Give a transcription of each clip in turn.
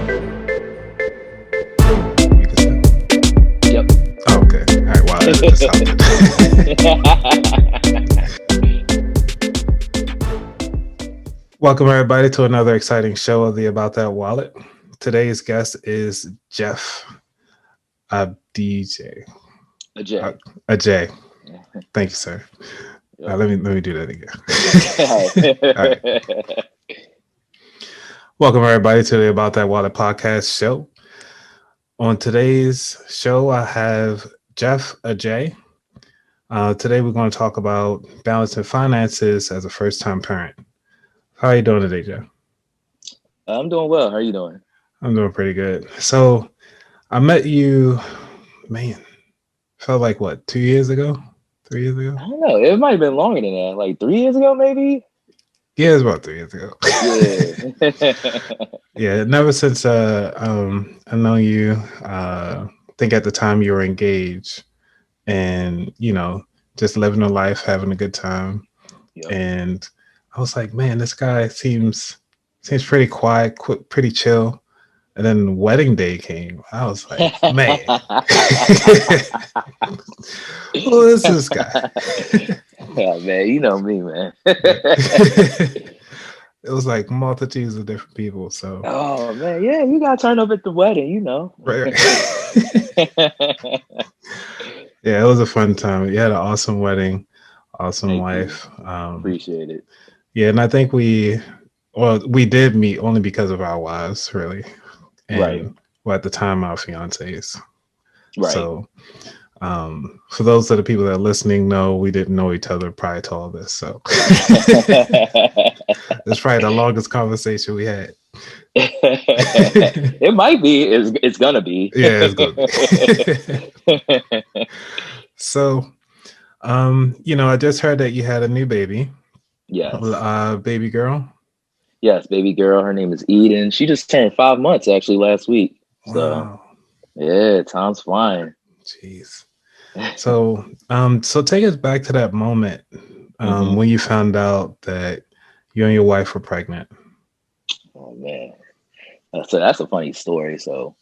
You can start. Yep. Oh, okay. All right. Wow, that just helped. Welcome everybody to another exciting show of the About That Wallet. Today's guest is Jeff DJ. Adjei. Adjei. Thank you, sir. Yep. Let me do that again. All right. Welcome everybody to the About That Wallet podcast show. On today's show, I have Jeff Adjei. Today we're going to talk about balancing finances as a first-time parent. How are you doing today, Jeff? I'm doing well. How are you doing? I'm doing pretty good. So I met you, man, felt like what, 2 years ago? 3 years ago? I don't know. It might have been longer than that. Like 3 years ago, maybe? Yeah, it was about 3 years ago. Yeah. Yeah, never since I know you. I think at the time you were engaged and, just living a life, having a good time. Yep. And I was like, man, this guy seems pretty quiet, pretty chill. And then wedding day came. I was like, man, who is this guy? Yeah, man, you know me, man. It was like multitudes of different people. So, Oh man, yeah, you gotta turn up at the wedding, you know. right. Yeah, it was a fun time. You had an awesome wedding, awesome Thank wife. you. Appreciate it. Yeah, and I think we did meet only because of our wives, really. And Right. well, at the time, our fiancés. Right. So, for those of the people that are listening, know we didn't know each other prior to all this. So, it's probably the longest conversation we had. It might be. It's gonna be. Yeah, it's good. So, I just heard that you had a new baby. Yes. Baby girl. Yes, baby girl. Her name is Eden. She just turned 5 months actually last week. So Wow. yeah, time's flying. Jeez. So take us back to that moment when you found out that you and your wife were pregnant. Oh man, so that's a funny story. So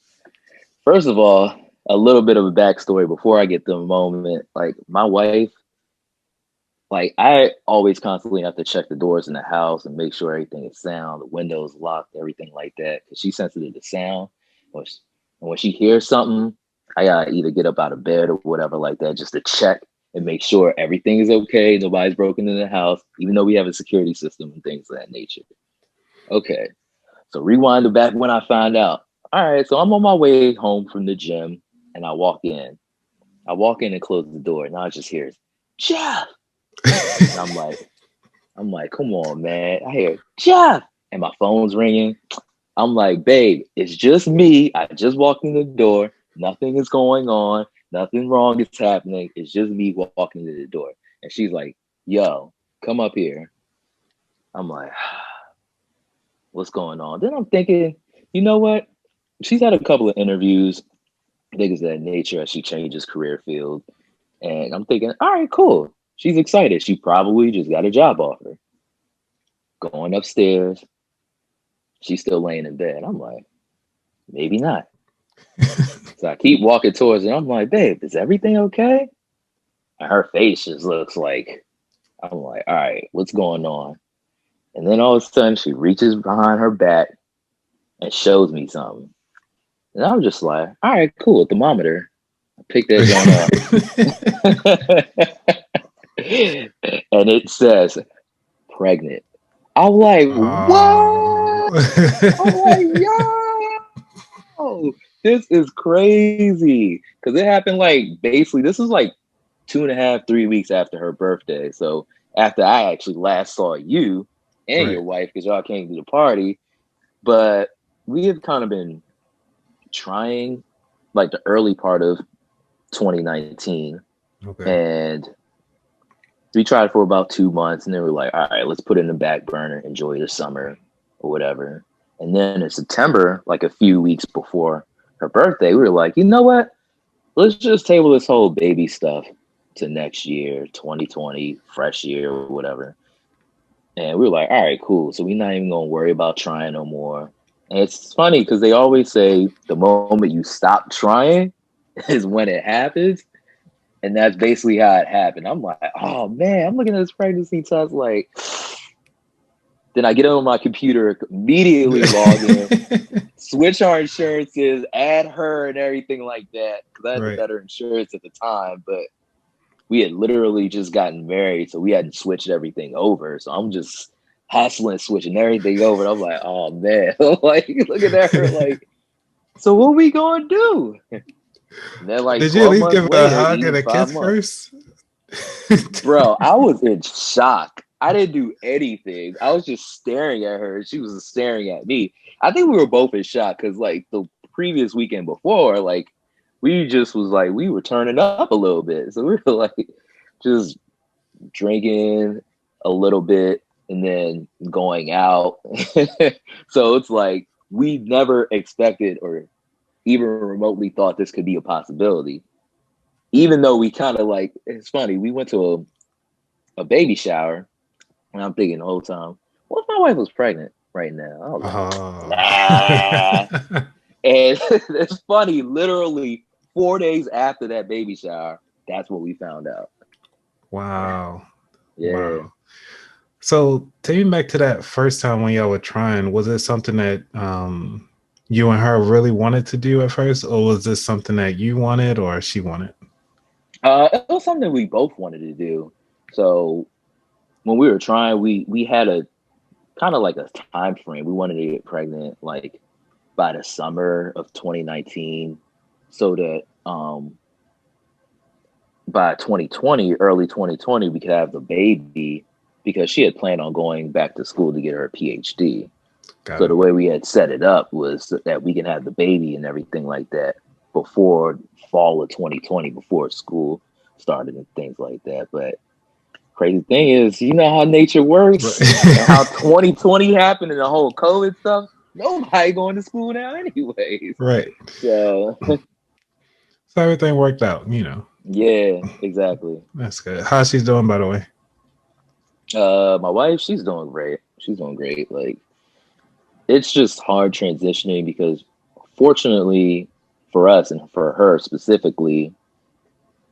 first of all, a little bit of a backstory before I get to the moment. Like my wife, like I always constantly have to check the doors in the house and make sure everything is sound, the windows locked, everything like that, because she's sensitive to sound. And when she hears something, I gotta either get up out of bed or whatever like that just to check and make sure everything is okay, nobody's broken in the house, even though we have a security system and things of that nature. Okay, so rewind to back when I found out. All right, so I'm on my way home from the gym and I walk in. I walk in and close the door, and I just hear, Jeff. And I'm like, come on, man. I hear Jeff, and my phone's ringing. I'm like, babe, it's just me. I just walked in the door. Nothing is going on. Nothing wrong is happening. It's just me walking in the door. And she's like, yo, come up here. I'm like, what's going on? Then I'm thinking, you know what? She's had a couple of interviews, things of that nature as she changes career field. And I'm thinking, all right, cool. She's excited. She probably just got a job offer. Going upstairs. She's still laying in bed. I'm like, maybe not. So I keep walking towards her. I'm like, babe, is everything okay? And her face just looks like, I'm like, all right, what's going on? And then all of a sudden she reaches behind her back and shows me something. And I'm just like, all right, cool, thermometer. I picked that gun up. And it says pregnant. I'm like, what? I'm like, yo, this is crazy. Because it happened like basically, this is like 2.5, 3 weeks after her birthday. So after I actually last saw you and your wife, because y'all came to the party. But we have kind of been trying like the early part of 2019. Okay. And we tried for about 2 months, and then we're like, all right, let's put it in the back burner, enjoy the summer or whatever. And then in September, like a few weeks before her birthday, we were like, you know what? Let's just table this whole baby stuff to next year, 2020, fresh year or whatever. And we were like, all right, cool. So we're not even going to worry about trying no more. And it's funny because they always say the moment you stop trying is when it happens. And that's basically how it happened. I'm like, oh man, I'm looking at this pregnancy test. Like, then I get on my computer, immediately log in, switch our insurances, add her and everything like that. Because I had the Right. better insurance at the time, but we had literally just gotten married, so we hadn't switched everything over. So I'm just hustling, switching everything over. And I'm like, oh man, like looking at her, like, so what we gonna do? And then like Did you at 12 least months give her a later, hug and even a kiss 5 months, first? bro, I was in shock. I didn't do anything. I was just staring at her. She was staring at me. I think we were both in shock because like the previous weekend before, like we just was like we were turning up a little bit. So we were like just drinking a little bit and then going out. So it's like we never expected or even remotely thought this could be a possibility. Even though we kind of like, it's funny, we went to a baby shower and I'm thinking the whole time, what if my wife was pregnant right now? I was like, Oh. nah. And it's funny, literally 4 days after that baby shower, that's what we found out. Wow. Yeah. Wow. So taking back to that first time when y'all were trying, was it something that you and her really wanted to do at first, or was this something that you wanted or she wanted? It was something we both wanted to do. So when we were trying, we had a kind of like a time frame. We wanted to get pregnant like by the summer of 2019, so that by 2020, early 2020, we could have the baby because she had planned on going back to school to get her PhD. Got So the it. way we had set it up was that we can have the baby and everything like that before fall of 2020, before school started and things like that. But crazy thing is, you know how nature works and how 2020 happened and the whole COVID stuff. Nobody going to school now, anyways. Right. So So everything worked out, you know. yeah, exactly. That's good. How's she doing, by the way? My wife, she's doing great. She's doing great. Like it's just hard transitioning because fortunately for us and for her specifically,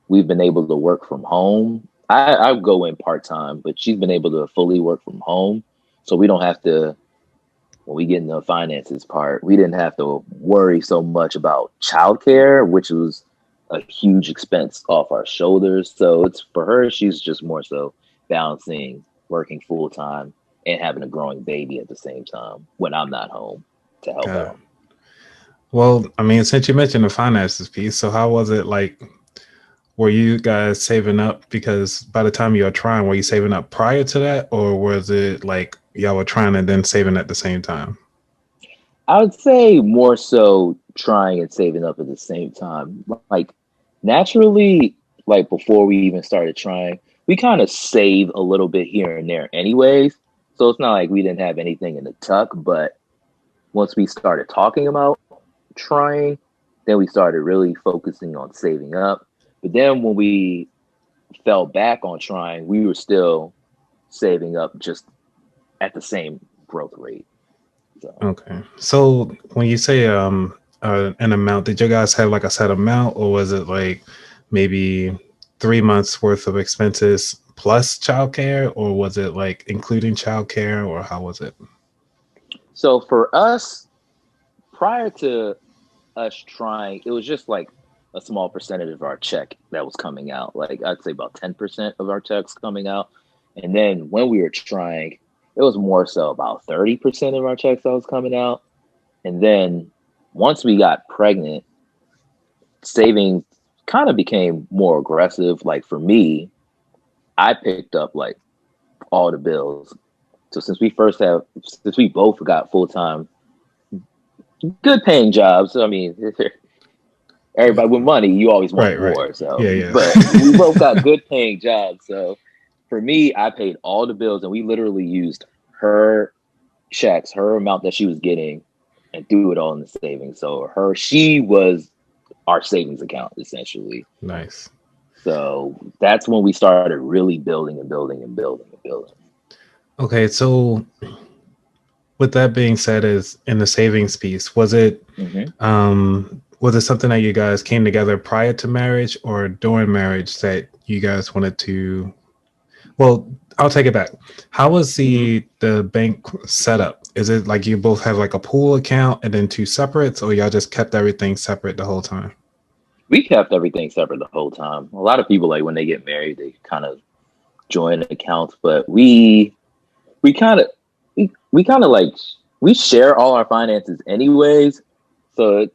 we've been able to work from home. I go in part time, but she's been able to fully work from home. So we don't have to, when we get in the finances part, we didn't have to worry so much about childcare, which was a huge expense off our shoulders. So it's for her, she's just more so balancing working full time and having a growing baby at the same time when I'm not home to help Got it. out. Well, I mean, since you mentioned the finances piece, so how was it like? Were you guys saving up? Because by the time you were trying, were you saving up prior to that, or was it like y'all were trying and then saving at the same time? I would say more so trying and saving up at the same time. Like naturally, like before we even started trying, we kind of save a little bit here and there anyways. So it's not like we didn't have anything in the tuck, but once we started talking about trying, then we started really focusing on saving up. But then when we fell back on trying, we were still saving up just at the same growth rate. So Okay. So when you say an amount, did you guys have like a set amount, or was it like maybe 3 months worth of expenses plus childcare, or was it like including childcare, or how was it? so for us, prior to us trying, it was just like a small percentage of our check that was coming out. Like I'd say about 10% of our checks coming out. And then when we were trying, it was more so about 30% of our checks that was coming out. And then once we got pregnant, saving kind of became more aggressive. Like for me, I picked up like all the bills. So since we both got full time, good paying jobs. I mean, everybody with money, you always want Right, right. more. So, Yeah, yeah. but we both got good paying jobs. So for me, I paid all the bills and we literally used her checks, her amount that she was getting and threw it all in the savings. So she was our savings account essentially. Nice. So that's when we started really building and building and building and building. Okay, so with that being said, is in the savings piece, Hmm. was it something that you guys came together prior to marriage or during marriage that you guys wanted to? Well, I'll take it back. How was Hmm. the bank set up? Is it like you both have like a pool account and then two separates, or y'all just kept everything separate the whole time? We kept everything separate the whole time. A lot of people, like when they get married, they kind of join accounts, but we kind of we kind of like we share all our finances anyways. So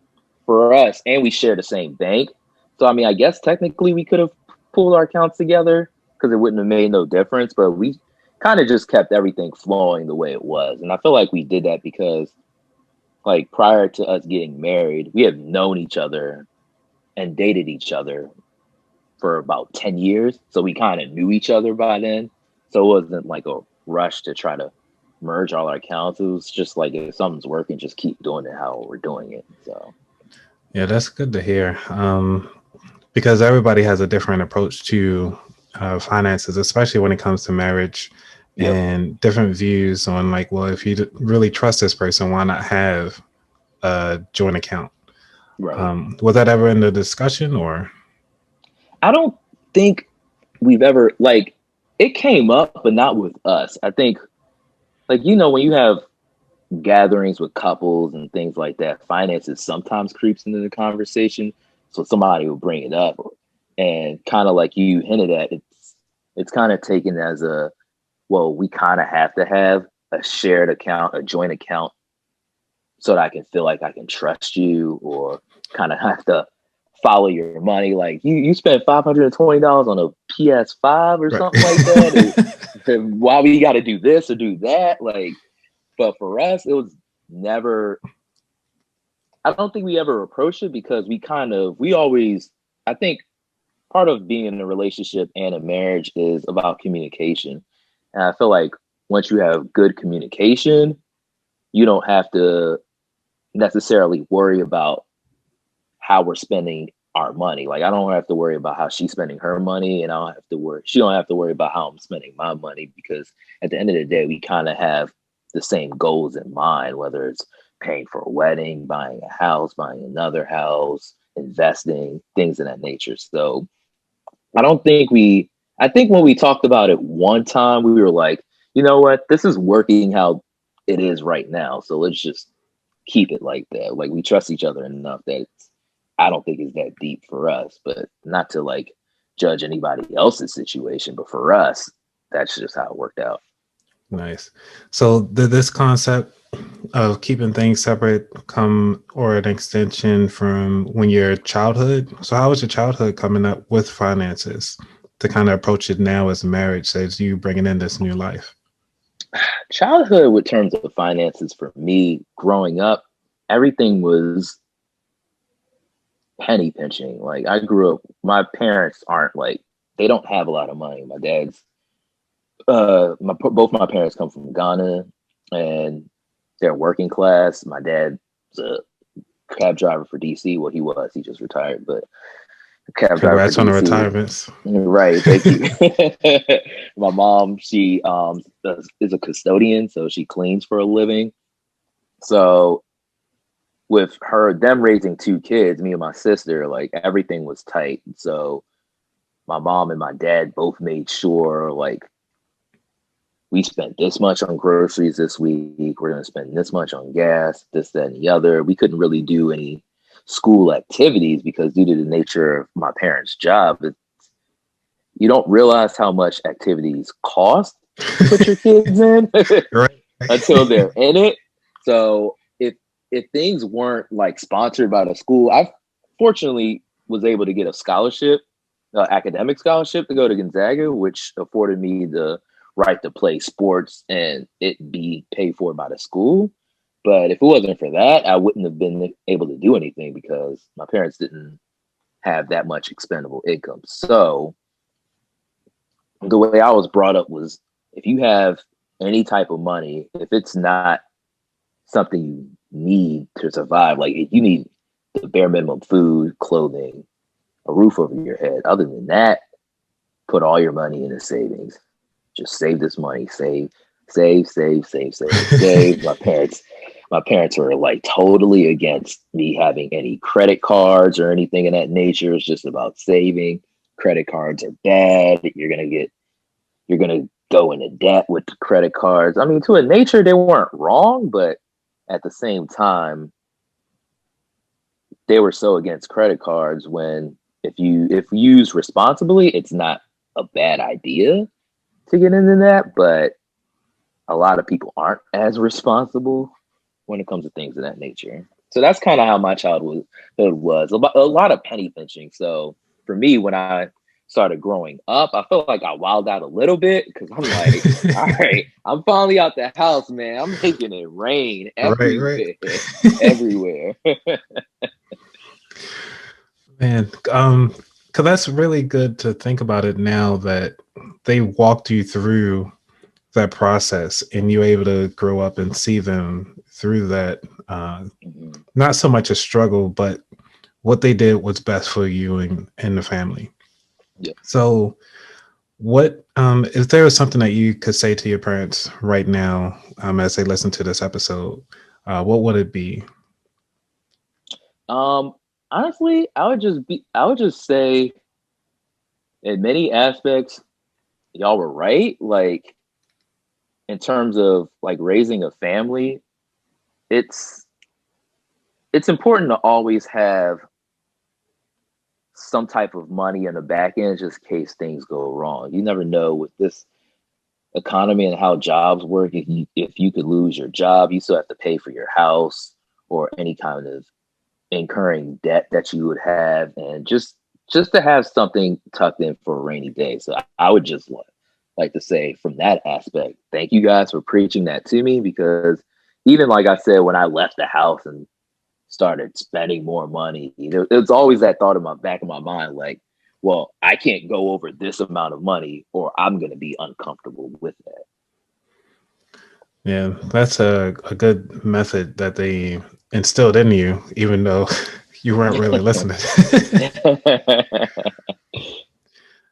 for us, and we share the same bank. So I mean, I guess technically we could have pulled our accounts together because it wouldn't have made no difference. But we kind of just kept everything flowing the way it was, and I feel like we did that because like prior to us getting married, we have known each other and dated each other for about 10 years. So we kind of knew each other by then. So it wasn't like a rush to try to merge all our accounts. It was just like if something's working, just keep doing it how we're doing it. So Yeah, that's good to hear. Because everybody has a different approach to finances, especially when it comes to marriage, yep. and different views on like, well, if you really trust this person, why not have a joint account? Right. Was that ever in the discussion or? I don't think we've ever like it came up, but not with us. I think like when you have gatherings with couples and things like that, finances sometimes creeps into the conversation. So somebody will bring it up, and kind of like you hinted at, it's kind of taken as a well, we kind of have to have a shared account, a joint account, so that I can feel like I can trust you, or kind of have to follow your money. Like you spent $520 on a PS5 or Right. something like that. And why we got to do this or do that? Like, but for us, it was never. I don't think we ever approached it because we always. I think part of being in a relationship and a marriage is about communication, and I feel like once you have good communication, you don't have to necessarily worry about how we're spending our money. Like I don't have to worry about how she's spending her money, and she don't have to worry about how I'm spending my money, because at the end of the day, we kind of have the same goals in mind, whether it's paying for a wedding, buying a house, buying another house, investing, things of that nature. So I don't think I think when we talked about it one time, we were like, you know what, this is working how it is right now. So let's just keep it like that. Like we trust each other enough that I don't think it's that deep for us, but not to like judge anybody else's situation. But for us, that's just how it worked out. Nice. So did this concept of keeping things separate come or an extension from when your childhood? So how was your childhood coming up with finances to kind of approach it now as marriage, as you bringing in this new life? Childhood, with terms of finances, for me, growing up, everything was penny pinching. Like I grew up, my parents aren't like, they don't have a lot of money. My dad's, both my parents come from Ghana, and they're working class. My dad's a cab driver for DC. Well, he just retired, but a cab driver for Congrats on the DC. retirements. Right, thank you. My mom, she is a custodian, so she cleans for a living. So with them raising two kids, me and my sister, like everything was tight. So my mom and my dad both made sure like we spent this much on groceries this week. We're going to spend this much on gas, this, that, and the other. We couldn't really do any school activities because due to the nature of my parents' job, you don't realize how much activities cost to put your kids in Right. until they're in it. So if things weren't like sponsored by the school, I fortunately was able to get a scholarship, academic scholarship to go to Gonzaga, which afforded me the right to play sports and it be paid for by the school. But if it wasn't for that, I wouldn't have been able to do anything because my parents didn't have that much expendable income. So the way I was brought up was if you have any type of money, if it's not something you need to survive, like if you need the bare minimum food, clothing, a roof over your head, other than that, put all your money into savings. Just save this money, save. save. My parents were like totally against me having any credit cards or anything of that nature. It's just about saving. Credit cards are bad. You're gonna go into debt with the credit cards. I mean, to a nature, they weren't wrong, but at the same time, they were so against credit cards when if used responsibly, it's not a bad idea to get into that, but a lot of people aren't as responsible when it comes to things of that nature. So that's kind of how my childhood was. A lot of penny pinching. So for me, when I started growing up, I felt like I wilded out a little bit because I'm like, all right, I'm finally out the house, man. I'm making it rain Right. everywhere, everywhere. Man, because that's really good to think about it now that they walked you through that process and you're able to grow up and see them through that. Mhm. Not so much a struggle, but what they did was best for you and the family. Yeah. So, what if there was something that you could say to your parents right now as they listen to this episode? What would it be? Um, Honestly, I would just say in many aspects, y'all were right. Like in terms of like raising a family, it's it's important to always have some type of money in the back end just in case things go wrong. You never know with this economy and how jobs work. If you could lose your job, you still have to pay for your house or any kind of incurring debt that you would have, and just to have something tucked in for a rainy day. So I would just like to say from that aspect, thank you guys for preaching that to me because even like I said, when I left the house and started spending more money, it's always that thought in my back of my mind, like, well, I can't go over this amount of money or I'm going to be uncomfortable with that. Yeah, that's a good method that they instilled in you, even though you weren't really listening.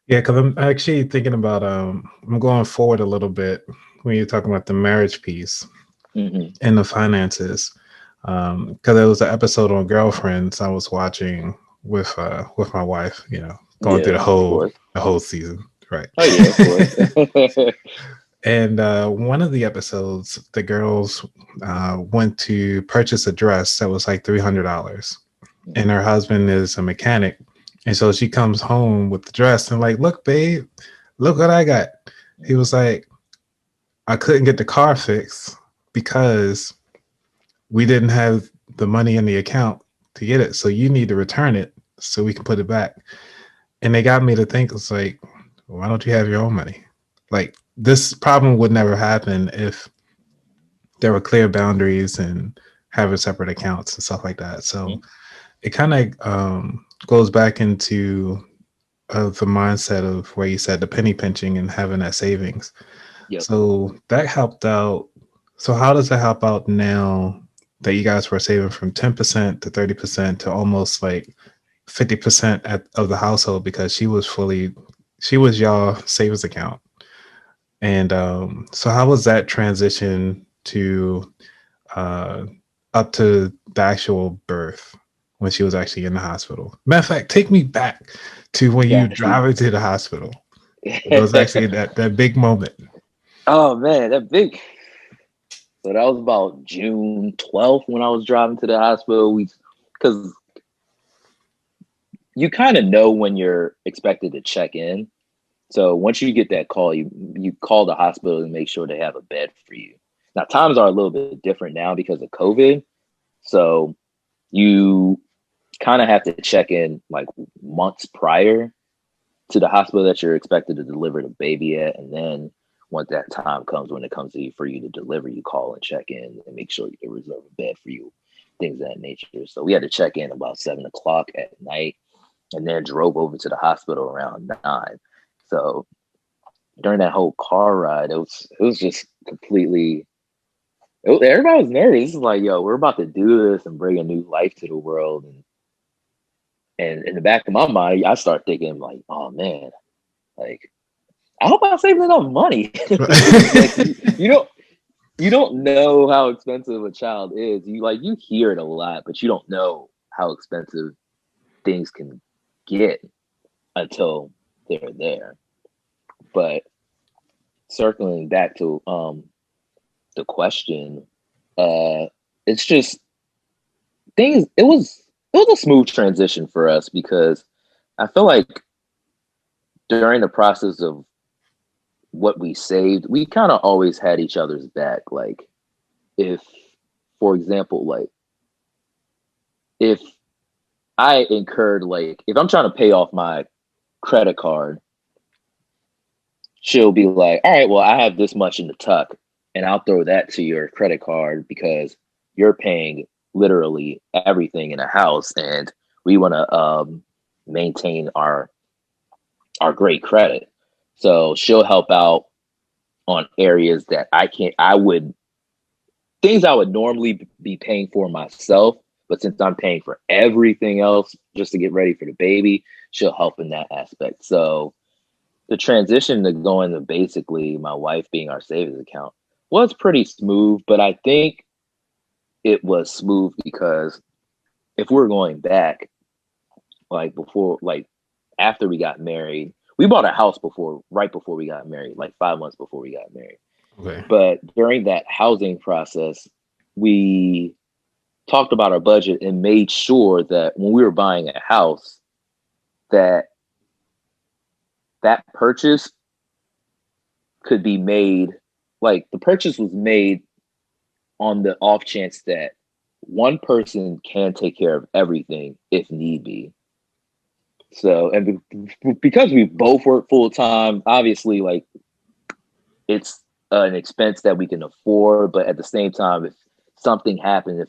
Yeah, because I'm actually thinking about I'm going forward a little bit when you're talking about the marriage piece Hmm. and the finances. Because there was an episode on Girlfriends I was watching with my wife, going through Yeah, of course. the whole season, right? Oh yeah, of course. And one of the episodes, the girls went to purchase a dress that was like $300, and Mhm. her husband is a mechanic, and so she comes home with the dress and like, look, babe, look what I got. He was Mhm. like, I couldn't get the car fixed because we didn't have the money in the account to get it, so you need to return it so we can put it back. And they got me to think, it's like, why don't you have your own money? Like this problem would never happen if there were clear boundaries and having separate accounts and stuff like that. So Mhm. it kind of goes back into the mindset of where you said the penny pinching and having that savings. Yep. So that helped out. So how does that help out now that you guys were saving from 10% to 30% to almost like 50% of the household because she was y'all savings account. And so how was that transition to uh, up to the actual birth when she was actually in the hospital? Matter of fact, take me back to when you Got you. drive her to the hospital. It was actually that big moment. Oh man, that big. So that was about June 12th when I was driving to the hospital. Because you kind of know when you're expected to check in. So once you get that call, you call the hospital and make sure they have a bed for you. Now times are a little bit different now because of COVID. So you kind of have to check in like months prior to the hospital that you're expected to deliver the baby at, and then once that time comes, when it comes to you for you to deliver, you call and check in and make sure you can reserve a bed for you, things of that nature. So we had to check in about 7 o'clock at night, and then drove over to the hospital around 9. So during that whole car ride, it was just completely. Everybody was nervous. It's like, yo, we're about to do this and bring a new life to the world, and in the back of my mind, I start thinking like, oh man, like I hope I saved enough money. Like, you don't know how expensive a child is. You hear it a lot, but you don't know how expensive things can get until they're there. But circling back to the question, it's just things. It was a smooth transition for us because I feel like during the process of what we saved, we kind of always had each other's back. Like, if, for example, like if I incurred, like, if I'm trying to pay off my credit card, she'll be like, all right, well, I have this much in the tuck, and I'll throw that to your credit card because you're paying literally everything in a house, and we want to maintain our great credit. So she'll help out on areas that things I would normally be paying for myself. But since I'm paying for everything else just to get ready for the baby, she'll help in that aspect. So the transition to going to basically my wife being our savings account was pretty smooth, but I think it was smooth because if we're going back, like after we got married, we bought a house right before we got married, like 5 months before we got married. Okay. But during that housing process, we talked about our budget and made sure that when we were buying a house, that that purchase could be made, like the purchase was made on the off chance that one person can take care of everything if need be. So, and because we both work full time, obviously, like it's an expense that we can afford. But at the same time, if something happened,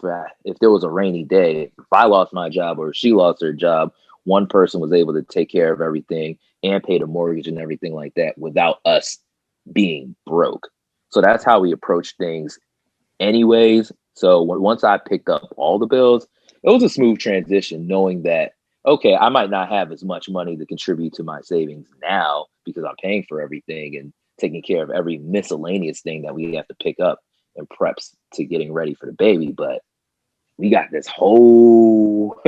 if there was a rainy day, if I lost my job or she lost her job, one person was able to take care of everything and pay the mortgage and everything like that without us being broke. So that's how we approach things anyways. So once I picked up all the bills, it was a smooth transition knowing that, okay, I might not have as much money to contribute to my savings now because I'm paying for everything and taking care of every miscellaneous thing that we have to pick up and preps to getting ready for the baby. But we got this whole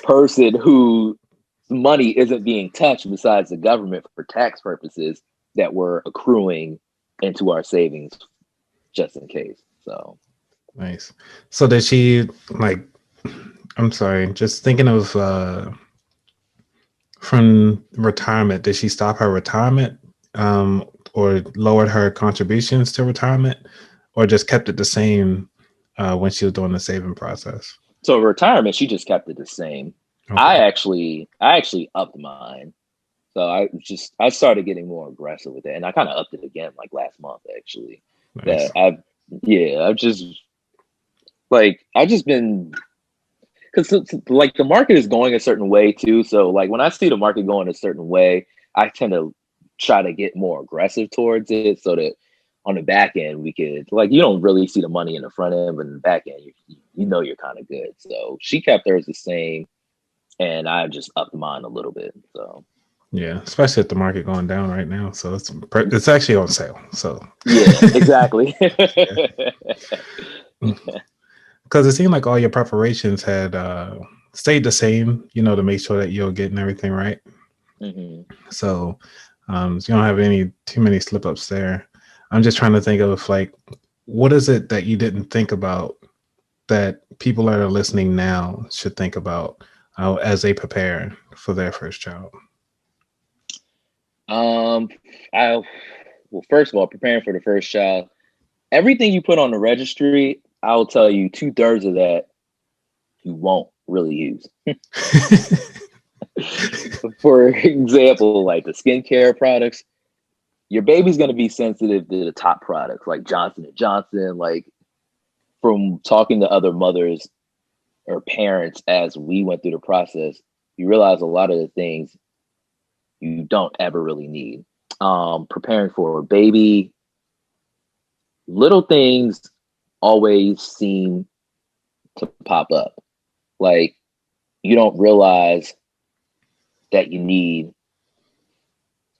person who money isn't being touched besides the government for tax purposes that we're accruing into our savings just in case. So Nice. So did she like? I'm sorry. Just thinking of from retirement. Did she stop her retirement, or lowered her contributions to retirement, or just kept it the same when she was doing the saving process? so retirement, she just kept it the same. Okay. I actually upped mine. So I started getting more aggressive with it, and I kind of upped it again like last month actually. Nice. That I've just been, because like the market is going a certain way too. So like when I see the market going a certain way, I tend to try to get more aggressive towards it so that on the back end we could, like, you don't really see the money in the front end, but in the back end you know you're kind of good. So she kept hers the same, and I just upped mine a little bit. So Yeah, especially with the market going down right now. So it's actually on sale. So yeah, exactly. because it seemed like all your preparations had stayed the same, to make sure that you're getting everything right. hmm So you don't have too many slip ups there. I'm just trying to think of like, what is it that you didn't think about that people that are listening now should think about as they prepare for their first child? Um, I well, first of all, preparing for the first child, everything you put on the registry, I'll tell you 2/3 of that you won't really use. For example, like the skincare products, your baby's going to be sensitive to the top products like Johnson and Johnson. Like, from talking to other mothers or parents as we went through the process, you realize a lot of the things you don't ever really need. Preparing for a baby, little things always seem to pop up. Like, you don't realize that you need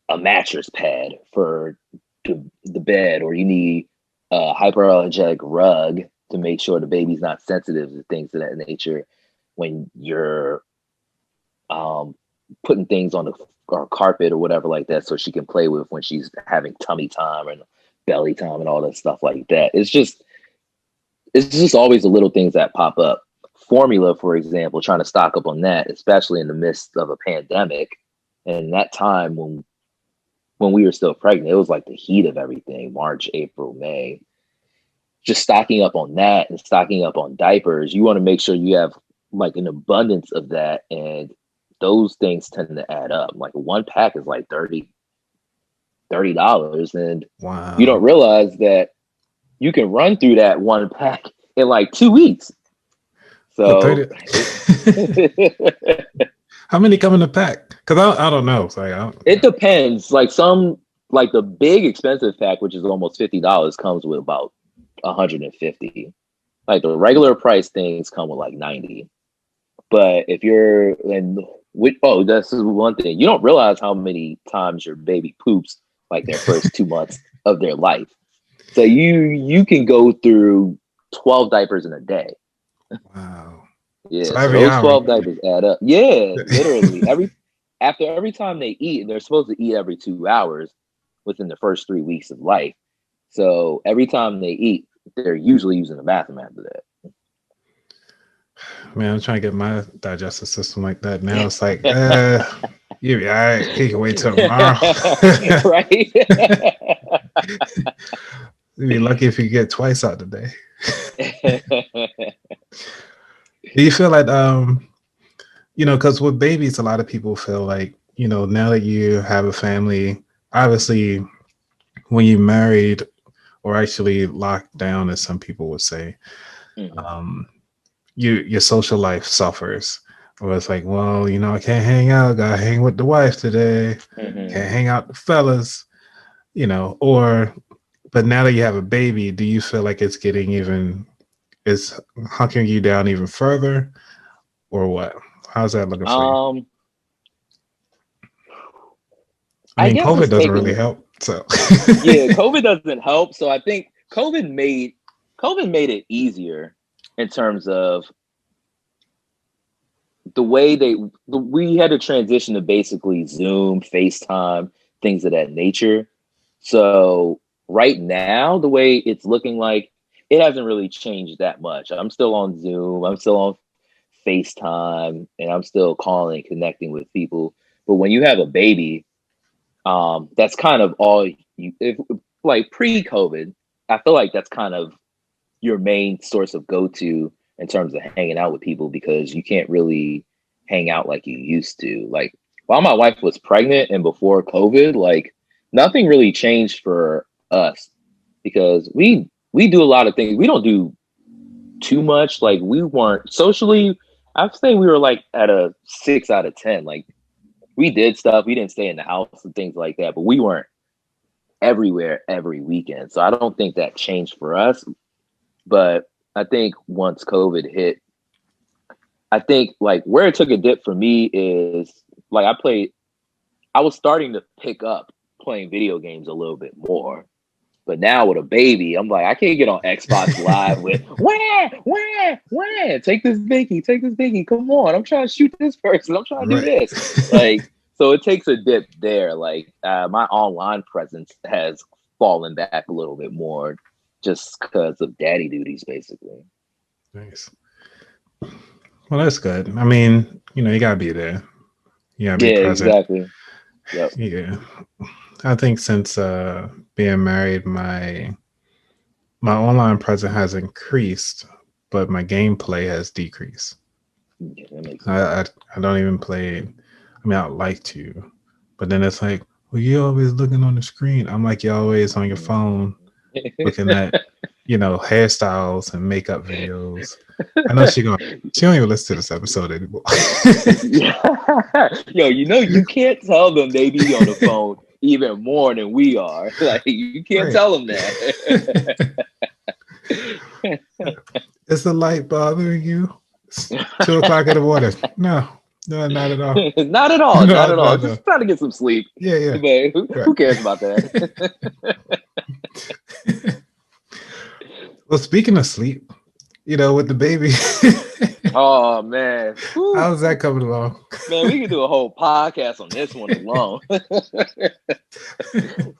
a mattress pad for the bed, or you need a hyperallergenic rug to make sure the baby's not sensitive to things of that nature when you're putting things on the or carpet or whatever like that, so she can play with when she's having tummy time and belly time and all that stuff like that. It's just always the little things that pop up. Formula, for example, trying to stock up on that, especially in the midst of a pandemic. And that time when we were still pregnant, it was like the heat of everything, March, April, May. Just stocking up on that and stocking up on diapers. You want to make sure you have like an abundance of that, and those things tend to add up. Like one pack is like $30, and Wow. you don't realize that you can run through that one pack in like 2 weeks. So how many come in the pack? Because I don't know. So it depends. Like the big expensive pack, which is almost $50, comes with about 150. Like the regular price things come with like 90. But if you're this is one thing. You don't realize how many times your baby poops like their first 2 months of their life. So you can go through 12 diapers in a day. Wow. Yeah, so those 12 diapers add up. Yeah, literally. Every time they eat, they're supposed to eat every 2 hours within the first 3 weeks of life. So every time they eat, they're usually using the bathroom after that. Man, I'm trying to get my digestive system like that now. It's like, you be all right. He can wait till tomorrow. Right? You'd be lucky if you get twice out the day. Do you feel like, because with babies, a lot of people feel like, now that you have a family, obviously when you're married or actually locked down, as some people would say, your social life suffers. Or it's like, well, I can't hang out. Gotta hang with the wife today. Can't hang out with the fellas, but now that you have a baby, do you feel like it's it's hunkering you down even further, or what? How's that looking for you? I mean, COVID doesn't really help. So yeah, COVID doesn't help. So I think COVID made it easier in terms of the way we had to transition to basically Zoom, FaceTime, things of that nature. So right now, the way it's looking like, it hasn't really changed that much. I'm still on Zoom, I'm still on FaceTime, and I'm still calling, connecting with people. But when you have a baby, that's kind of all like pre-COVID, I feel like that's kind of your main source of go-to in terms of hanging out with people, because you can't really hang out like you used to. Like while my wife was pregnant and before COVID, like nothing really changed for us, because we do a lot of things. We don't do too much. Like we weren't socially, I'd say we were like at a 6 out of 10. Like we did stuff. We didn't stay in the house and things like that, but we weren't everywhere every weekend. So I don't think that changed for us. But I think once COVID hit, I think like where it took a dip for me is like I was starting to pick up playing video games a little bit more. But now with a baby, I'm like, I can't get on Xbox Live with where, take this biggie, come on, I'm trying to shoot this person, I'm trying to do this. Like, so it takes a dip there. Like my online presence has fallen back a little bit more just because of daddy duties, basically. Nice. Well, that's good. I mean, you gotta be there. You gotta be present. Exactly. Yep. Yeah. I think since being married, my online presence has increased, but my gameplay has decreased. Yeah, that makes sense. I don't even play. I mean, I'd like to, but then it's like, well, you're always looking on the screen. I'm like, you're always on your phone looking at, hairstyles and makeup videos. I know she don't even listen to this episode anymore. Yo, you can't tell them they be on the phone even more than we are. Like you can't tell them that. Is the light bothering you? It's 2:00 in the morning. No, No, not at all. Not at all. No, Not at all. no, no. Just trying to get some sleep. Yeah, yeah. But Right. who cares about that? Well, speaking of sleep, with the baby, Oh man. Whew. how's that coming along? Man, we could do a whole podcast on this one alone.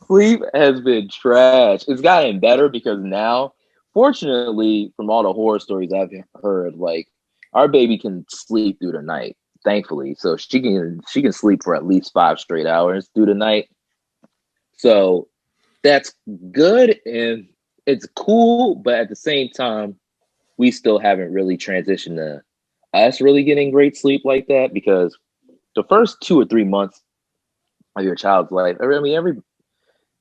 Sleep has been trash. It's gotten better because now, fortunately, from all the horror stories I've heard, like our baby can sleep through the night, thankfully. So she can sleep for at least 5 straight hours through the night. So that's good and it's cool, but at the same time, we still haven't really transitioned to us really getting great sleep like that because the first 2 or 3 months of your child's life, I mean,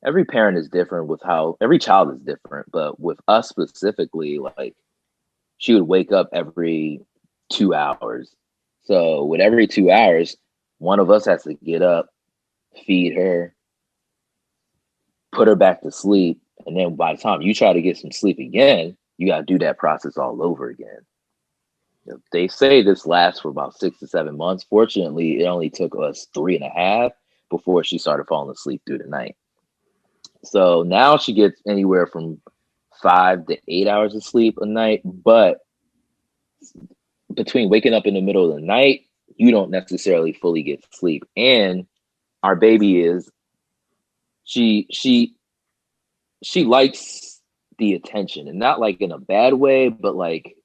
every parent is different with how every child is different, but with us specifically, like she would wake up every 2 hours. So with every 2 hours, one of us has to get up, feed her, put her back to sleep, and then by the time you try to get some sleep again, you got to do that process all over again. They say this lasts for about 6 to 7 months. Fortunately, it only took us 3.5 before she started falling asleep through the night. So now she gets anywhere from 5 to 8 hours of sleep a night, but between waking up in the middle of the night, you don't necessarily fully get sleep. And our baby is she likes the attention, and not like in a bad way, but like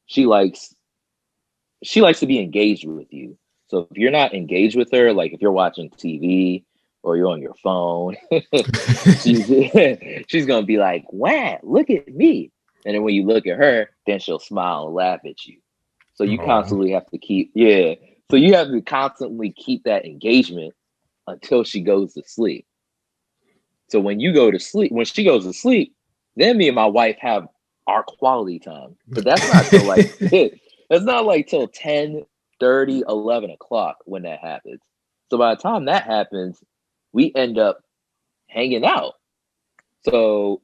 she likes to be engaged with you. So if you're not engaged with her, like if you're watching TV or you're on your phone, she's she's gonna be like, "Wow, look at me!" And then when you look at her, then she'll smile and laugh at you. So you Oh, constantly have to keep, yeah. So you have to constantly keep that engagement until she goes to sleep. So when you go to sleep, when she goes to sleep, then me and my wife have our quality time. But that's not till like that's not like till 10:30, 11 o'clock when that happens. So by the time that happens, we end up hanging out. So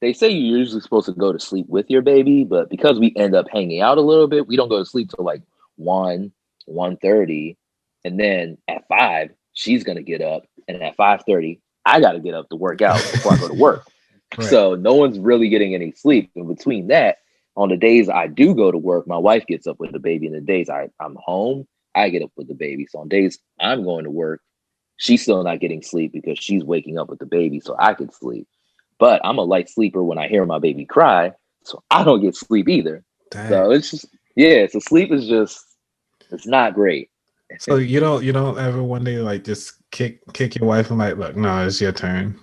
they say you're usually supposed to go to sleep with your baby, but because we end up hanging out a little bit, we don't go to sleep till like 1, 1:30. And then at 5, she's gonna get up. And at 5:30, I gotta get up to work out before I go to work. right. So no one's really getting any sleep. In between that, on the days I do go to work, my wife gets up with the baby. And the days I'm home, I get up with the baby. So on days I'm going to work, she's still not getting sleep because she's waking up with the baby so I can sleep. But I'm a light sleeper when I hear my baby cry, so I don't get sleep either. Dang. So it's just, yeah, so sleep is just, it's not great. So you don't ever one day like just kick your wife and like, look, no, it's your turn.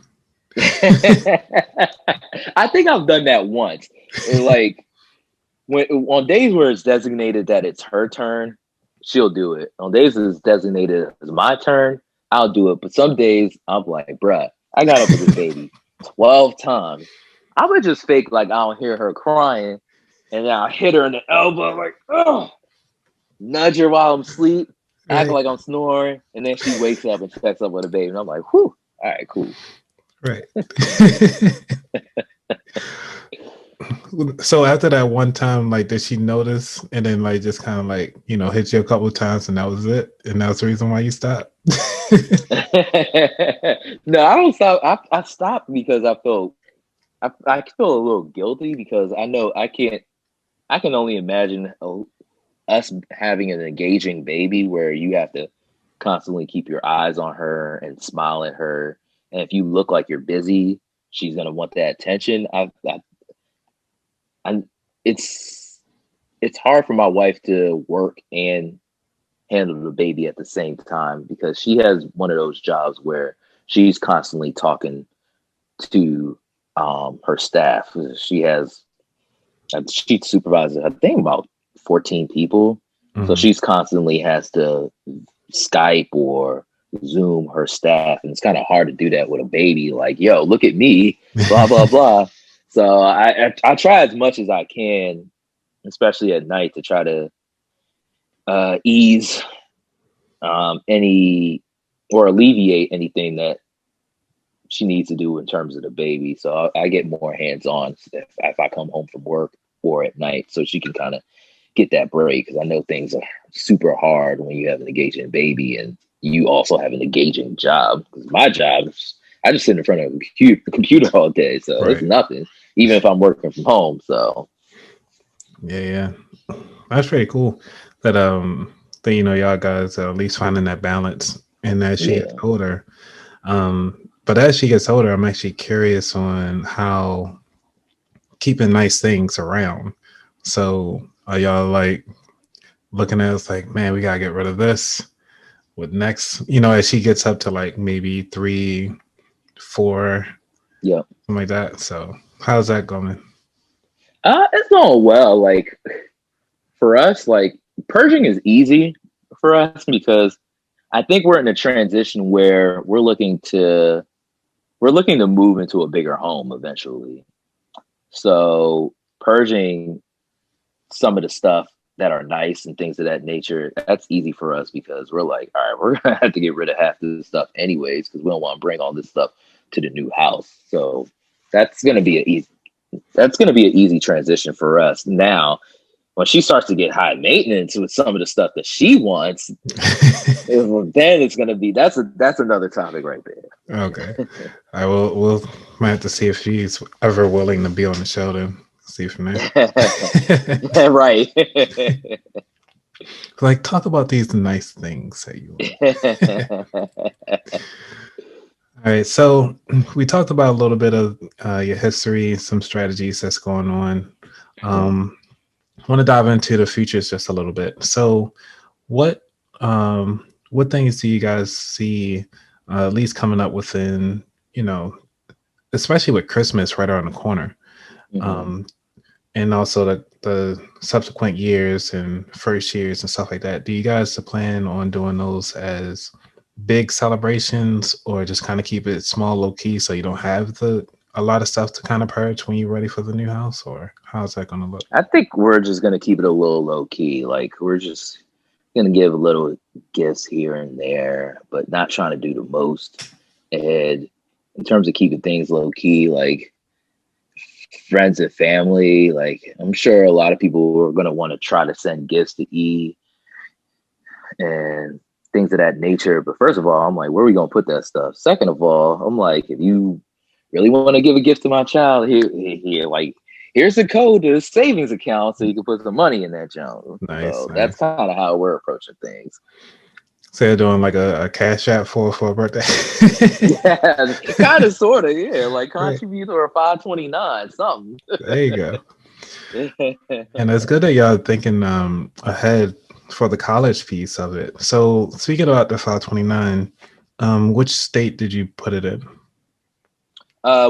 I think I've done that once. Like when on days where it's designated that it's her turn, she'll do it. On days that it's designated as my turn, I'll do it. But some days I'm like, bruh, I got up with this baby 12 times. I would just fake like I don't hear her crying, and then I'll hit her in the elbow, like, oh, nudge her while I'm asleep, act Right, like I'm snoring, and then she wakes up and checks up with the baby. And I'm like, whew, all right, cool. right. So after that one time, like, did she notice and then like just kind of like hit you a couple of times and that was it, and that's the reason why you stopped? No, I don't stop. I stopped because I feel a little guilty because I know I can't. I can only imagine us having an engaging baby where you have to constantly keep your eyes on her and smile at her. And if you look like you're busy, she's gonna want that attention. I it's hard for my wife to work and handle the baby at the same time because she has one of those jobs where she's constantly talking to her staff. She supervises, I think, about 14 people. So Mhm. she's constantly has to Skype or Zoom her staff. And it's kind of hard to do that with a baby. Like, yo, look at me, blah, blah, blah. So I try as much as I can, especially at night, to try to ease any or alleviate anything that she needs to do in terms of the baby. So I get more hands on if I come home from work or at night, so she can kind of get that break, because I know things are super hard when you have an engaging baby and you also have an engaging job. Because my job is, I just sit in front of a computer all day, so it's Right. nothing, even if I'm working from home. So Yeah. That's pretty cool that y'all guys are at least finding that balance. And as she gets yeah, older, but as she gets older, I'm actually curious on how keeping nice things around. So are y'all like looking at us like, man, we gotta get rid of this? What next? As she gets up to like maybe 3, 4, yeah. something like that. So how's that going? It's going well. Like for us, like purging is easy for us because I think we're in a transition where we're looking to move into a bigger home eventually. So purging some of the stuff that are nice and things of that nature, that's easy for us because we're like, all right, we're gonna have to get rid of half this stuff anyways because we don't want to bring all this stuff to the new house. So that's gonna be an easy transition for us. Now, when she starts to get high maintenance with some of the stuff that she wants, then it's gonna be that's another topic right there. Okay. I will we'll might have to see if she's ever willing to be on the show to see from there. Right. Like talk about these nice things that you All right, so we talked about a little bit of your history, some strategies that's going on. I want to dive into the futures just a little bit. So, what what things do you guys see at least coming up within, especially with Christmas right around the corner, Mhm. um, and also the subsequent years and first years and stuff like that? Do you guys plan on doing those as big celebrations or just kind of keep it small, low key, so you don't have a lot of stuff to kind of purge when you're ready for the new house? Or how's that going to look? I think we're just gonna keep it a little low key. Like we're just gonna give little gifts here and there, but not trying to do the most. And in terms of keeping things low key, like friends and family, like I'm sure a lot of people are gonna want to try to send gifts to E and things of that nature. But first of all, I'm like, where are we gonna put that stuff? Second of all, I'm like, if you really want to give a gift to my child, here, like, here's the code to the savings account so you can put some money in that junk. Nice, So that's nice. kind of how we're approaching things. So they're doing like a cash app for a birthday. Yeah, kind of, sort of, yeah. Like Right. contribute or 529, something. There you go. And it's good that y'all thinking ahead for the college piece of it. So speaking about the 529, which state did you put it in?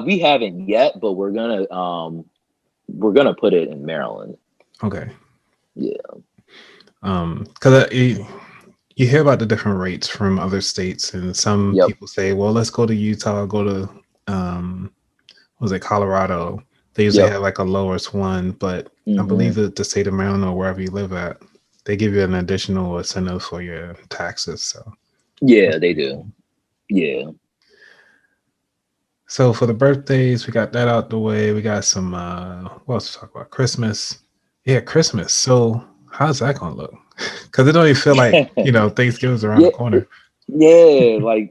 We haven't yet, but we're gonna put it in Maryland. Okay. Yeah. Because you hear about the different rates from other states, and some Yep. people say, well, let's go to Utah, go to um was it Colorado? They usually Yep. have like a lowest one, but I Hmm. believe that the state of Maryland or wherever you live at, they give you an additional incentive for your taxes. So that's Yeah, they pretty do. cool. Yeah. So for the birthdays, we got that out the way. We got some what else to talk about? Christmas. Yeah, Christmas. So how's that gonna look? Because it don't even feel like, Thanksgiving's around the Yeah. corner. Yeah. Like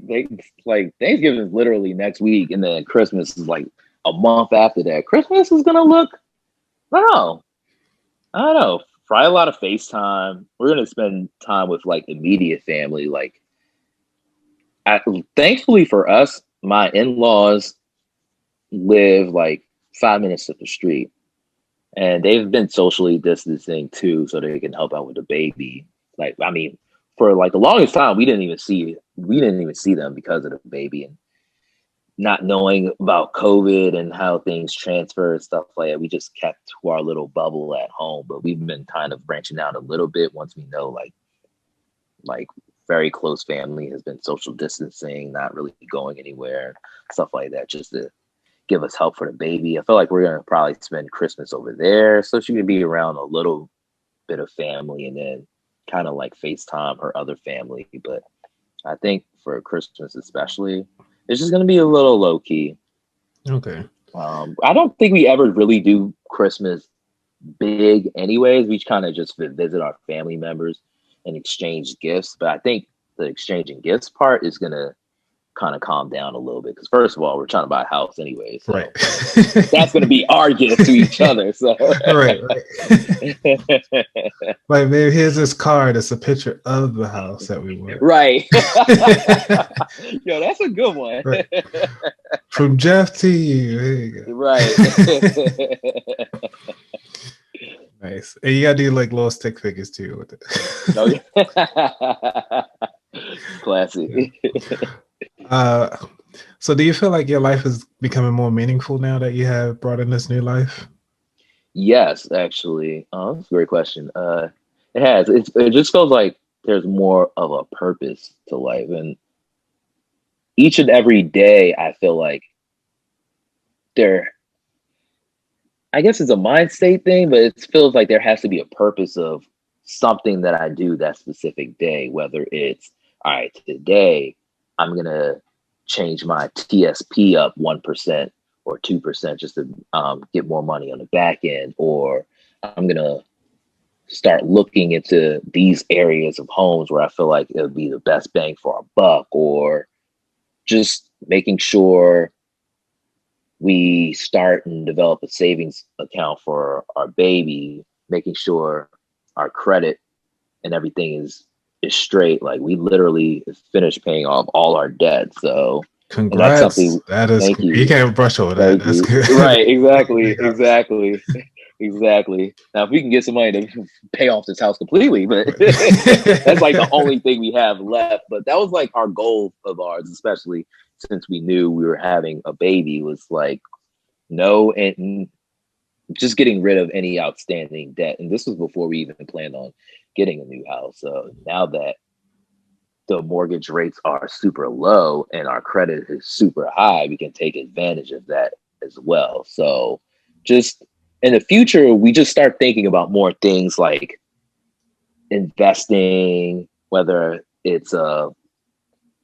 Thanksgiving is literally next week, and then Christmas is like a month after that. Christmas is gonna look. I don't know. I don't know. Probably a lot of FaceTime. We're gonna spend time with like immediate family. Like, thankfully for us, my in-laws live like 5 minutes up the street, and they've been socially distancing too, so they can help out with the baby. Like, I mean, for like the longest time, we didn't even see them because of the baby, and not knowing about COVID and how things transfer and stuff like that. We just kept to our little bubble at home, but we've been kind of branching out a little bit once we know like very close family has been social distancing, not really going anywhere, stuff like that, just to give us help for the baby. I feel like we're gonna probably spend Christmas over there, so she can be around a little bit of family, and then kind of like FaceTime her other family. But I think for Christmas especially, it's just gonna be a little low key. Okay. I don't think we ever really do Christmas big anyways. We kind of just visit our family members and exchange gifts. But I think the exchanging gifts part is gonna kind of calm down a little bit, because first of all, we're trying to buy a house anyway, so Right. that's going to be our gift to each other. So Right. Like, maybe here's this card. It's a picture of the house that we want. Right. Yo, that's a good one. Right. From Jeff to you. There you go. Right. Nice. And you gotta do like little stick figures too with it. Oh, yeah. Classic. So do you feel like your life is becoming more meaningful now that you have brought in this new life? Yes, actually. That's a great question. It has. It just feels like there's more of a purpose to life. And each and every day, I feel like I guess it's a mind state thing, but it feels like there has to be a purpose of something that I do that specific day, whether it's, all right, today I'm going to change my TSP up 1% or 2% just to get more money on the back end, or I'm going to start looking into these areas of homes where I feel like it would be the best bang for our buck, or just making sure we start and develop a savings account for our baby, making sure our credit and everything is straight. Like, we literally finished paying off all our debt. So, Congrats. and that's something. That is, thank you. You can't brush over that. That's good. Right. Exactly. Exactly. Exactly. Now, if we can get some money to pay off this house completely, but that's like the only thing we have left. But that was like our goal of ours, especially since we knew we were having a baby, was like, no, and just getting rid of any outstanding debt. And this was before we even planned on getting a new house. So now that the mortgage rates are super low and our credit is super high, we can take advantage of that as well. So just in the future, we just start thinking about more things like investing, whether it's a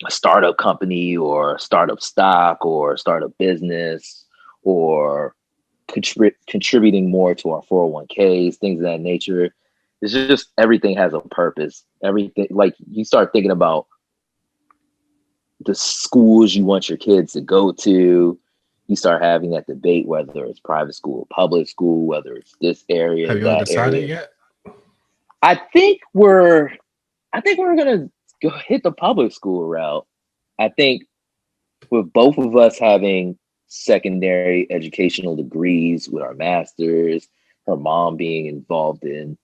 startup company or startup stock or startup business, or contributing more to our 401ks, things of that nature. It's just everything has a purpose. Everything, like, you start thinking about the schools you want your kids to go to. You start having that debate whether it's private school, public school, whether it's this area, Have you all decided yet? I think we're gonna go hit the public school route. I think with both of us having secondary educational degrees with our masters, her mom being involved in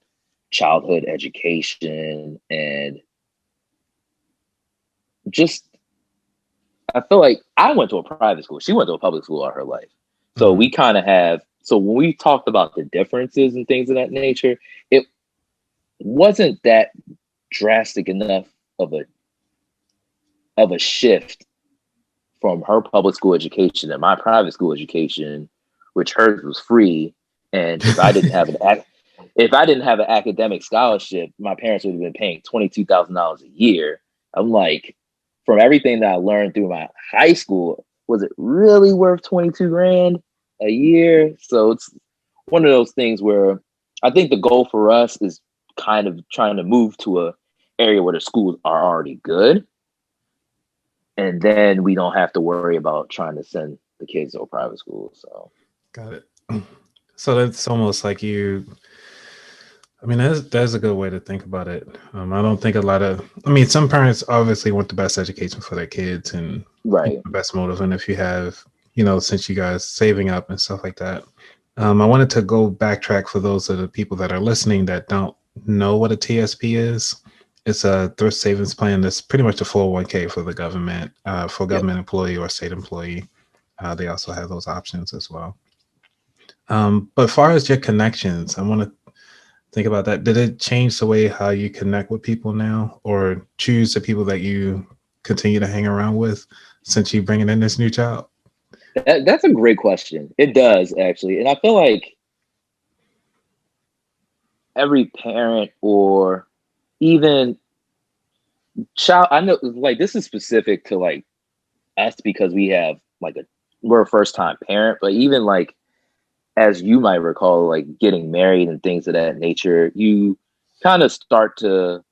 childhood education, and just, I feel like I went to a private school. She went to a public school all her life. So we kind of have, so when we talked about the differences and things of that nature, it wasn't that drastic enough of a shift from her public school education and my private school education, which hers was free. And if I didn't have an academic scholarship, my parents would have been paying $22,000 a year. I'm like, from everything that I learned through my high school, was it really worth 22 grand a year? So it's one of those things where I think the goal for us is kind of trying to move to a area where the schools are already good, and then we don't have to worry about trying to send the kids to a private school. So got it. So that's almost like you. I mean, that's a good way to think about it. I don't think some parents obviously want the best education for their kids and right. the best motive. And if you have, since you guys saving up and stuff like that, I wanted to go backtrack for those of the people that are listening that don't know what a TSP is. It's a thrift savings plan. That's pretty much a 401k for the government, for a government employee or state employee. They also have those options as well. But as far as your connections, I want to think about that. Did it change the way how you connect with people now, or choose the people that you continue to hang around with since you bringing in this new child? That's a great question. It does, actually. And I feel like every parent or even child, I know, like, this is specific to like us because we're a first time parent, but even like as you might recall, like getting married and things of that nature, you kind of start to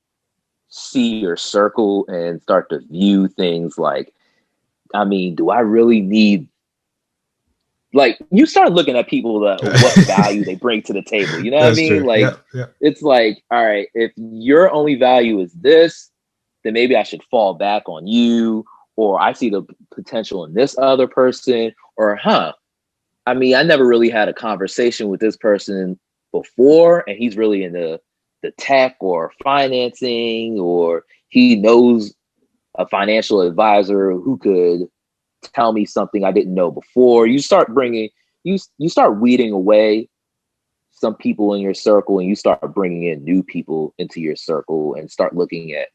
see your circle and start to view things like, I mean, do I really need, like, you start looking at people that what value they bring to the table. You know what I That's mean? true. Like, Yeah, yeah. it's like, all right, if your only value is this, then maybe I should fall back on you, or I see the potential in this other person, or I mean, I never really had a conversation with this person before, and he's really into the tech or financing, or he knows a financial advisor who could tell me something I didn't know before. You start bringing, you start weeding away some people in your circle, and you start bringing in new people into your circle, and start looking at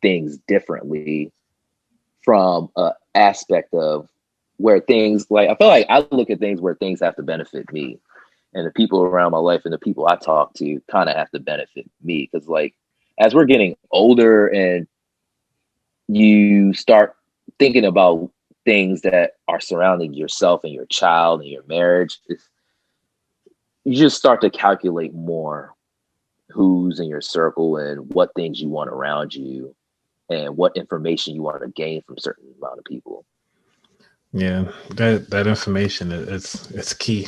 things differently from an aspect of where things, like, I feel like I look at things where things have to benefit me, and the people around my life and the people I talk to kind of have to benefit me. Because, like, as we're getting older and you start thinking about things that are surrounding yourself and your child and your marriage, you just start to calculate more who's in your circle and what things you want around you and what information you want to gain from certain amount of people. Yeah, that information it's key.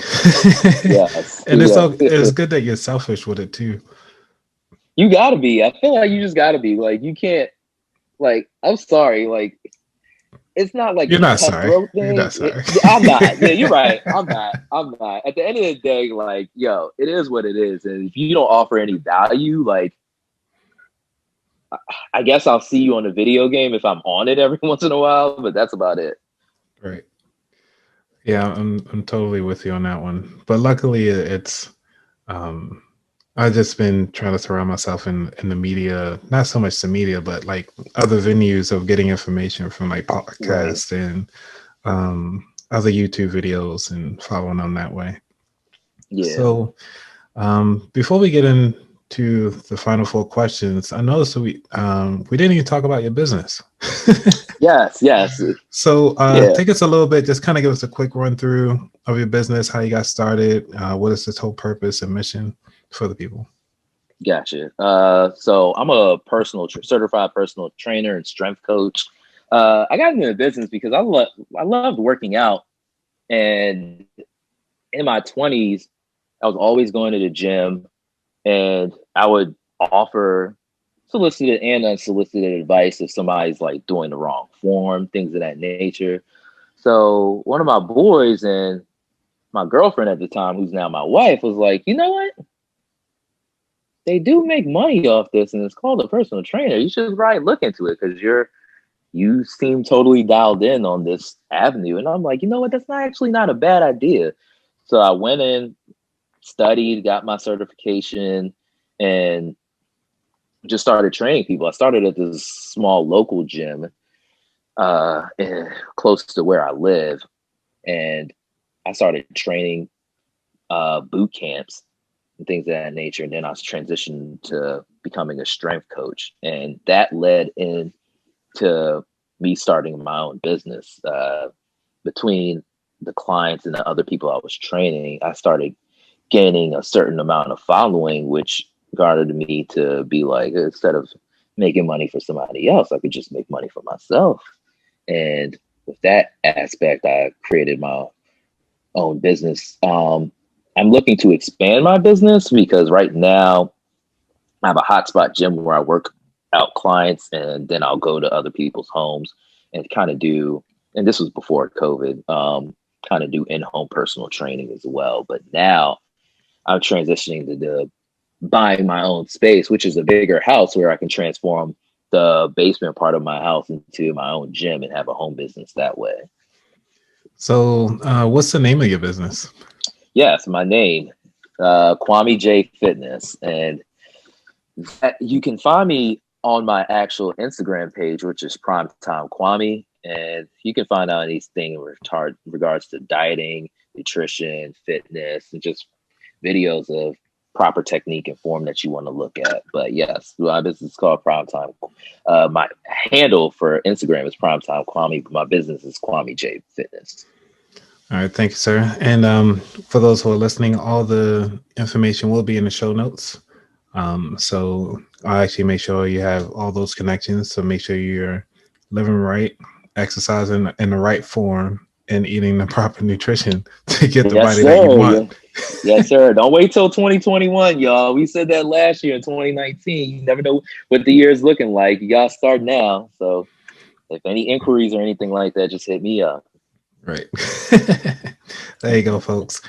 Yes, And yeah. it's good that you're selfish with it too. You gotta be. I feel like you just gotta be. Like, you can't, like, I'm sorry, like, it's not like You're a not sorry. cutthroat You're thing. not sorry. I'm not. Yeah, you're right. I'm not. I'm not. At the end of the day, like, yo, it is what it is. And if you don't offer any value, like, I guess I'll see you on a video game if I'm on it every once in a while, but that's about it. Right. Yeah, I'm totally with you on that one. But luckily, it's um, I've just been trying to surround myself in the media, not so much the media, but like other venues of getting information from like Right. podcasts and other YouTube videos and following them that way. Yeah. So before we get into the final four questions, I noticed that we didn't even talk about your business. Yes. Yes. So Yeah. take us a little bit, just kind of give us a quick run through of your business, how you got started, what is its whole purpose and mission for the people. Gotcha. So I'm a certified personal trainer and strength coach. I got into the business because I loved working out, and in my 20s, I was always going to the gym, and I would offer solicited and unsolicited advice if somebody's like doing the wrong form, things of that nature. So one of my boys and my girlfriend at the time, who's now my wife, was like, you know what? They do make money off this, and it's called a personal trainer. You should probably look into it because you seem totally dialed in on this avenue. And I'm like, you know what? That's not a bad idea. So I went in, studied, got my certification, and just started training people. I started at this small local gym close to where I live, and I started training boot camps and things of that nature. And then I was transitioned to becoming a strength coach, and that led into me starting my own business. Between the clients and the other people I was training, I started gaining a certain amount of following, which garnered me to be like, instead of making money for somebody else, I could just make money for myself. And with that aspect, I created my own business. I'm looking to expand my business because right now I have a hotspot gym where I work out clients, and then I'll go to other people's homes and kind of do, and this was before COVID, kind of do in-home personal training as well. But now I'm transitioning to the buying my own space, which is a bigger house where I can transform the basement part of my house into my own gym and have a home business that way. So what's the name of your business? Yes, my name, kwamejfitness, and you can find me on my actual Instagram page, which is Primetime Kwame, and you can find out anything in regards to dieting, nutrition, fitness, and just videos of proper technique and form that you want to look at. But yes, my business is called Primetime. My handle for Instagram is Primetime Kwame, but my business is Kwame J Fitness. All right, thank you, sir. And for those who are listening, all the information will be in the show notes. So I'll actually make sure you have all those connections. So make sure you're living right, exercising in the right form, and eating the proper nutrition to get the Yes, body that you sir. Yeah. want. Yes, sir. Don't wait till 2021, y'all. We said that last year in 2019. You never know what the year is looking like. You gotta start now. So if any inquiries or anything like that, just hit me up. Right. There you go, folks.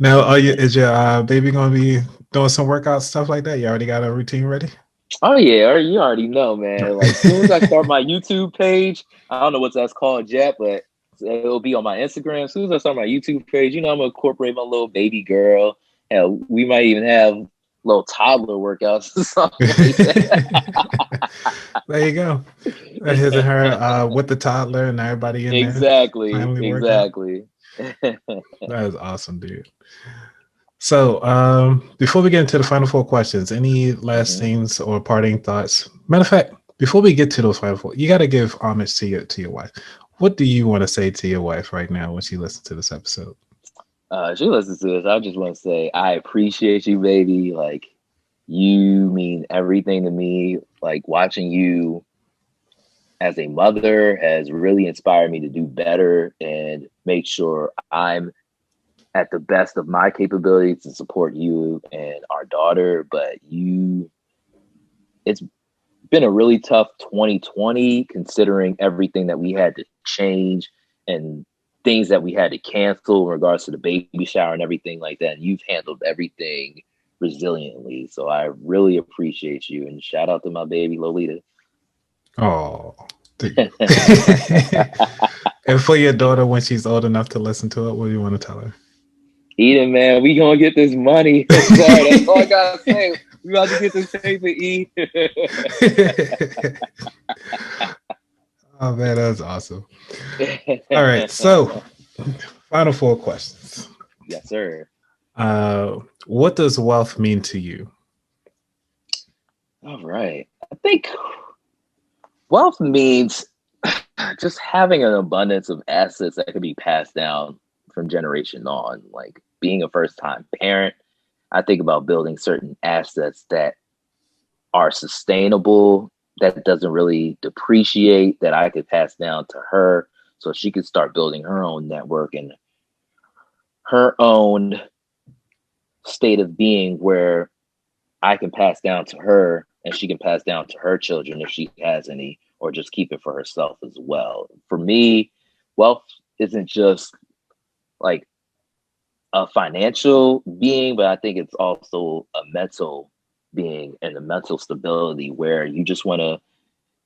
Now, is your baby going to be doing some workout stuff like that? You already got a routine ready? Oh yeah, you already know, man. Like soon as I start my YouTube page, I don't know what that's called yet, but it'll be on my Instagram. As soon as I start my YouTube page, I'm gonna incorporate my little baby girl. Hell, we might even have little toddler workouts or something like There you go. His and her with the toddler and everybody in there. exactly, Family workout. exactly. That is awesome, dude. So, before we get into the final four questions, any last Mhm. things or parting thoughts? Matter of fact, before we get to those final four, you got to give homage to your wife. What do you want to say to your wife right now when she listens to this episode? She listens to this. I just want to say I appreciate you, baby. Like you mean everything to me. Like watching you as a mother has really inspired me to do better and make sure I'm at the best of my capabilities to support you and our daughter. But it's been a really tough 2020 considering everything that we had to change and things that we had to cancel in regards to the baby shower and everything like that. And you've handled everything resiliently. So I really appreciate you, and shout out to my baby Lolita. Oh, and for your daughter, when she's old enough to listen to it, what do you want to tell her? Eden, man, we gonna get this money. Sorry, that's all I gotta say. We about to get this paper, E. Oh man, that's awesome. All right, so final four questions. Yes, sir. What does wealth mean to you? All right. I think wealth means just having an abundance of assets that can be passed down from generation on. Like being a first time parent, I think about building certain assets that are sustainable, that doesn't really depreciate, that I could pass down to her so she could start building her own network and her own state of being where I can pass down to her and she can pass down to her children if she has any, or just keep it for herself as well. For me, wealth isn't just like a financial being, but I think it's also a mental being and a mental stability where you just want to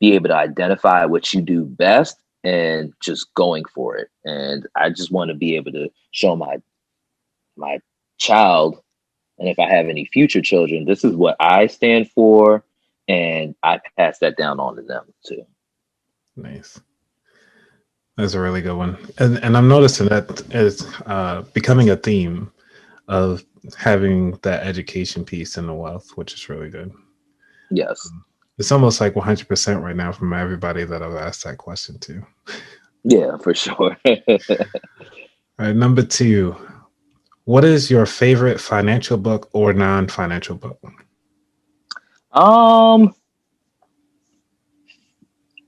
be able to identify what you do best and just going for it. And I just want to be able to show my child, and if I have any future children, this is what I stand for, and I pass that down on to them too. Nice. That's a really good one. And I'm noticing that is becoming a theme of having that education piece in the wealth, which is really good. Yes. It's almost like 100% right now from everybody that I've asked that question to. Yeah, for sure. All right, number two. What is your favorite financial book or non-financial book? um,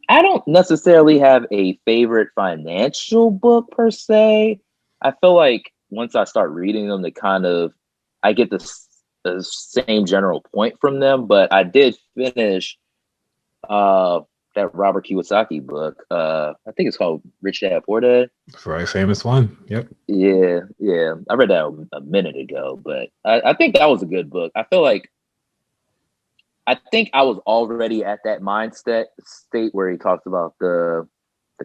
I don't necessarily have a favorite financial book per se. I feel like once I start reading them, I get the same general point from them. But I did finish uh that Robert Kiyosaki book. I think it's called Rich Dad Poor Dad. Very famous one. Yep. Yeah, yeah. I read that a minute ago, but I think that was a good book. I think I was already at that mindset state where he talks about the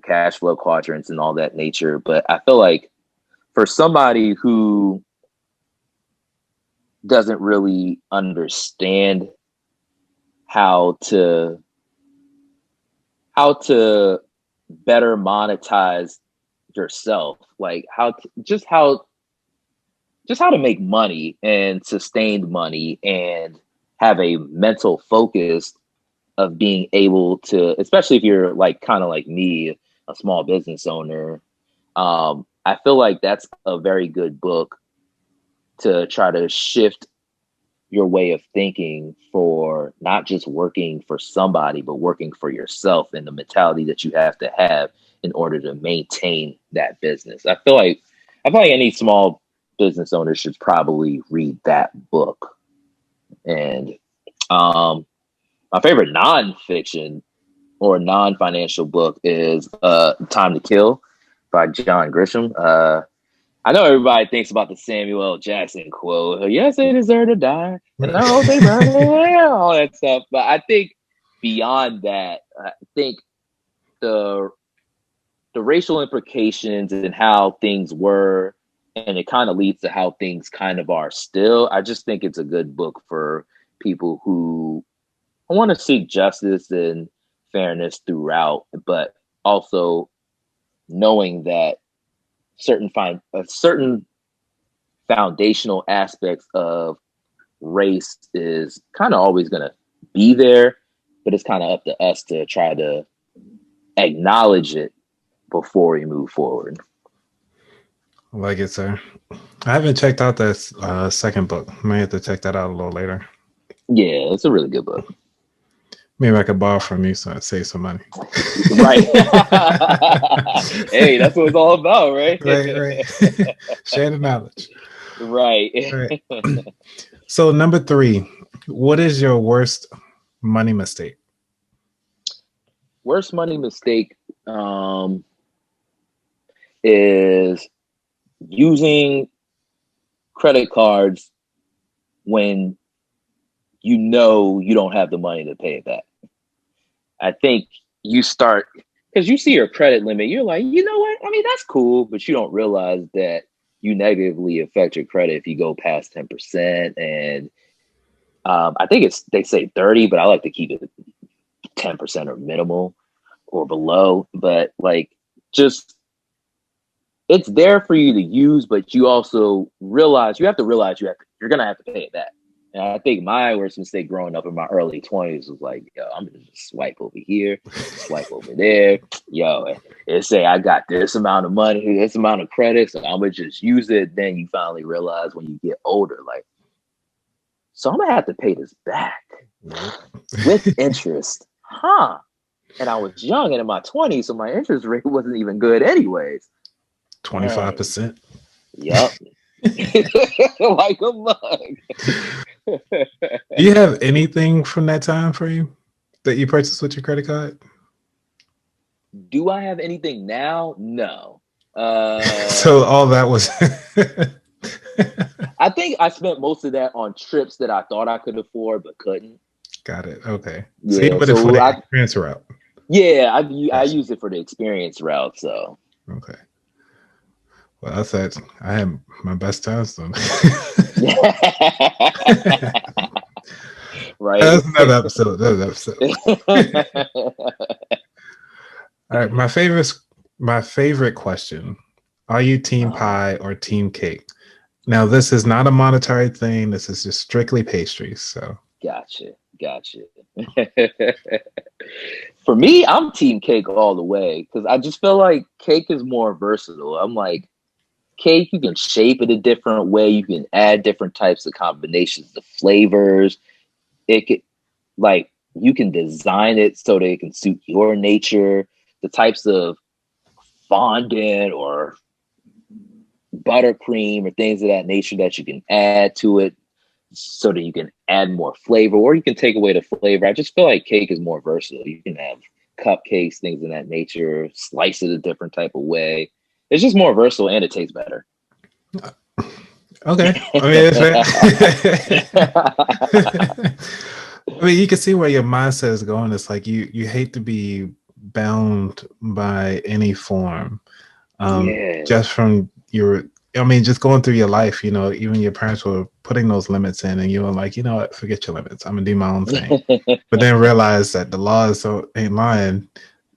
cash flow quadrants and all that nature. But I feel like for somebody who doesn't really understand how to how to better monetize yourself, like just how to make money and sustained money and have a mental focus of being able to, especially if you're like kind of like me, a small business owner. I feel like that's a very good book to try to shift your way of thinking for not just working for somebody, but working for yourself, and the mentality that you have to have in order to maintain that business. I feel like any small business owner should probably read that book. And my favorite nonfiction or non-financial book is Time to Kill by John Grisham. I know everybody thinks about the Samuel L. Jackson quote, yes, they deserve to die, and I hope they burn in hell, all that stuff. But I think beyond that, I think the racial implications and how things were, and it kind of leads to how things kind of are still. I just think it's a good book for people who want to seek justice and fairness throughout, but also knowing that certain foundational aspects of race is kind of always going to be there, but it's kind of up to us to try to acknowledge it before we move forward. I like it, sir. I haven't checked out that second book. May have to check that out a little later. Yeah, it's a really good book. Maybe I could borrow from you so I'd save some money. Right. Hey, that's what it's all about, right? Right. Share the knowledge. Right. So number 3, what is your worst money mistake? Worst money mistake is using credit cards when you know you don't have the money to pay it back. I think you start, because you see your credit limit, you're like, you know what? I mean, that's cool, but you don't realize that you negatively affect your credit if you go past 10%. And I think they say 30, but I like to keep it 10% or minimal or below. But like, just, it's there for you to use, but you also realize you're going to have to pay it back. And I think my worst mistake growing up in my early 20s was like, yo, I'm going to just swipe over here, swipe over there. Yo, and say I got this amount of money, this amount of credit, so I'm going to just use it. Then you finally realize when you get older, like, so I'm going to have to pay this back with interest. Huh? And I was young and in my 20s, so my interest rate wasn't even good anyways. 25%. Yep. Like a mug. Do you have anything from that time frame that you purchased with your credit card? Do I have anything now? No. So all that was I think I spent most of that on trips that I thought I could afford but couldn't. Got it. Okay. Yeah, so you put it for the experience route. Yeah, I use it for the experience route. So okay. Well, I said I had my best times then. Right. That's another episode. All right. My favorite question. Are you team pie or team cake? Now, this is not a monetary thing. This is just strictly pastries. So Gotcha. For me, I'm team cake all the way because I just feel like cake is more versatile. I'm like, cake, you can shape it a different way. You can add different types of combinations of flavors. It could, like, you can design it so that it can suit your nature. The types of fondant or buttercream or things of that nature that you can add to it so that you can add more flavor, or you can take away the flavor. I just feel like cake is more versatile. You can have cupcakes, things of that nature, slice it a different type of way. It's just more versatile and it tastes better. Okay. I mean, I mean, you can see where your mindset is going. It's like you hate to be bound by any form. Just from just going through your life, even your parents were putting those limits in and you were like, you know what, forget your limits. I'm gonna do my own thing. But then realize that the laws ain't lying.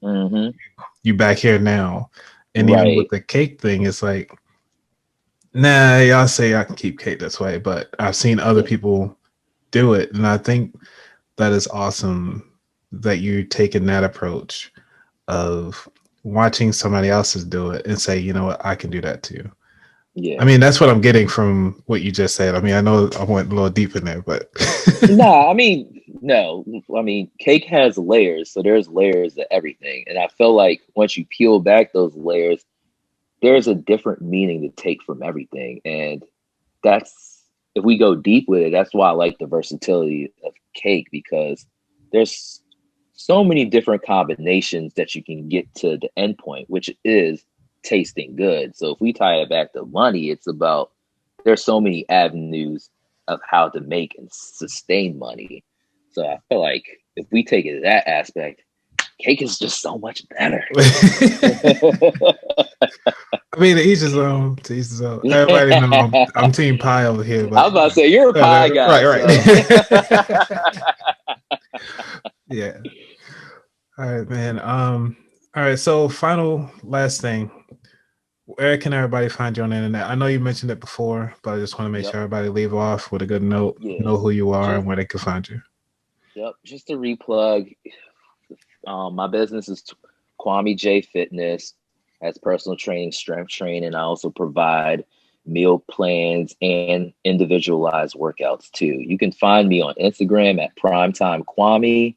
Mm-hmm. You back here now. And Right. even with the cake thing, it's like, nah, y'all say I can keep cake this way, but I've seen other people do it. And I think that is awesome that you're taking that approach of watching somebody else's do it and say, you know what, I can do that too. Yeah. I mean, that's what I'm getting from what you just said. I mean, I know I went a little deep in there, but Nah, I mean, no. I mean, cake has layers, so there's layers to everything. And I feel like once you peel back those layers, there's a different meaning to take from everything. And that's, if we go deep with it, that's why I like the versatility of cake, because there's so many different combinations that you can get to the end point, which is tasting good. So if we tie it back to money, it's about, there's so many avenues of how to make and sustain money. So I feel like if we take it to that aspect, cake is just so much better. I mean, to each his own. To each his own. Everybody know I'm team pie over here. But I was about to say, you're a pie guy. Right. So. Yeah. All right, man. All right. So, last thing. Where can everybody find you on the internet? I know you mentioned it before, but I just want to make sure everybody leave off with a good note, know who you are and where they can find you. Yep. Just to replug, my business is Kwamejfitness Fitness. Has personal training, strength training. I also provide meal plans and individualized workouts too. You can find me on Instagram at Primetime Kwame,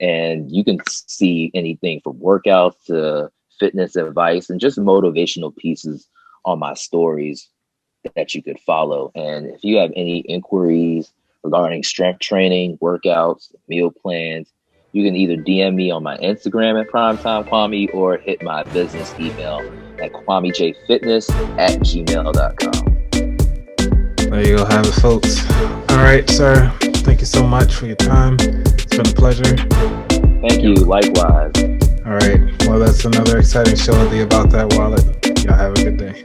and you can see anything from workouts to fitness advice and just motivational pieces on my stories that you could follow. And if you have any inquiries regarding strength training, workouts, meal plans, you can either DM me on my Instagram at Primetime Kwame or hit my business email at kwamejfitness@gmail.com. There you go, have it, folks. All right, sir. Thank you so much for your time. It's been a pleasure. Thank you. Likewise. All right. Well, that's another exciting show of the About That Wallet. Y'all have a good day.